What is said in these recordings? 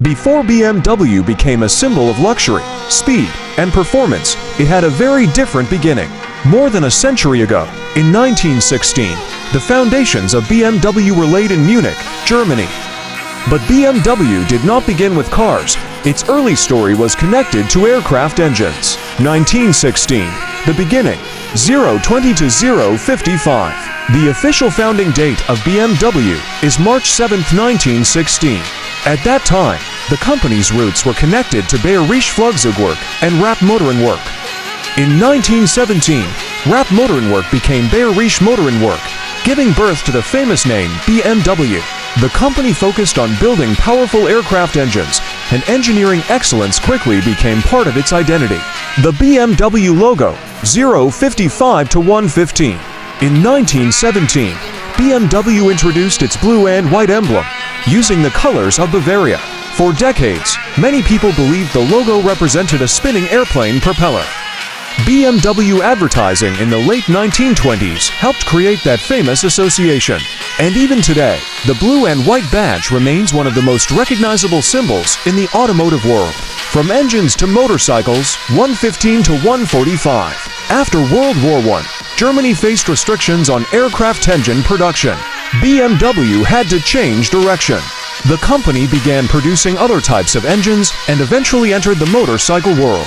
Before BMW became a symbol of luxury, speed, and performance, it had a very different beginning. More than a century ago, in 1916, the foundations of BMW were laid in Munich, Germany. But BMW did not begin with cars. Its early story was connected to aircraft engines. 1916, the beginning, 020 to 055. The official founding date of BMW is March 7, 1916. At that time, the company's roots were connected to Bayerische Flugzeugwerk and Rapp Motorenwerk. In 1917, Rapp Motorenwerk became Bayerische Motorenwerk, giving birth to the famous name BMW. The company focused on building powerful aircraft engines, and engineering excellence quickly became part of its identity. The BMW logo, 055 to 115. In 1917, BMW introduced its blue and white emblem, using the colors of Bavaria. For decades, many people believed the logo represented a spinning airplane propeller. BMW advertising in the late 1920s helped create that famous association. And even today, the blue and white badge remains one of the most recognizable symbols in the automotive world. From engines to motorcycles, 115 to 145. After World War I, Germany faced restrictions on aircraft engine production. BMW had to change direction. The company began producing other types of engines and eventually entered the motorcycle world.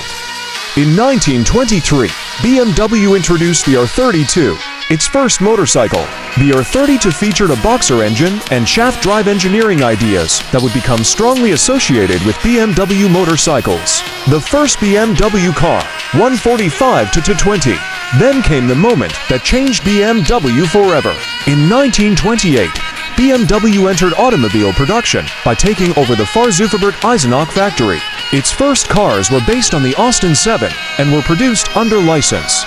In 1923, BMW introduced the R32, its first motorcycle. The R32 featured a boxer engine and shaft drive engineering ideas that would become strongly associated with BMW motorcycles. The first BMW car, 145 to 220. Then came the moment that changed BMW forever. In 1928, BMW entered automobile production by taking over the Fahrzeugfabrik-Eisenach factory. Its first cars were based on the Austin 7 and were produced under license.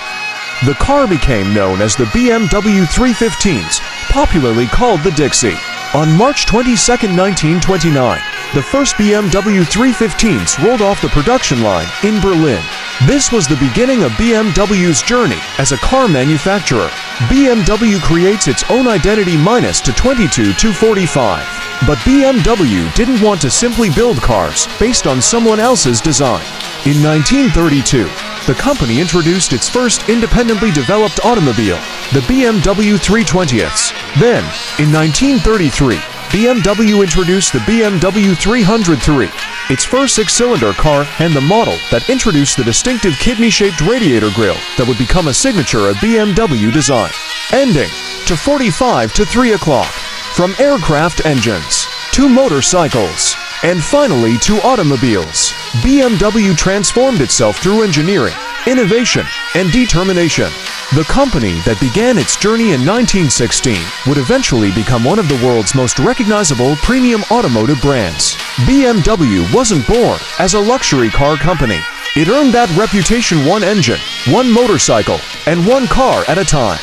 The car became known as the BMW 315s, popularly called the Dixie. On March 22, 1929, the first BMW 315s rolled off the production line in Berlin. This was the beginning of BMW's journey as a car manufacturer. BMW creates its own identity minus to 22 to 45. But BMW didn't want to simply build cars based on someone else's design. In 1932, the company introduced its first independently developed automobile, the BMW 320s. Then, in 1933, BMW introduced the BMW 303, its first six-cylinder car and the model that introduced the distinctive kidney-shaped radiator grille that would become a signature of BMW design. Ending to 45 to 3 o'clock. From aircraft engines to motorcycles, and finally to automobiles, BMW transformed itself through engineering, innovation, and determination. The company that began its journey in 1916 would eventually become one of the world's most recognizable premium automotive brands. BMW wasn't born as a luxury car company. It earned that reputation one engine, one motorcycle, and one car at a time.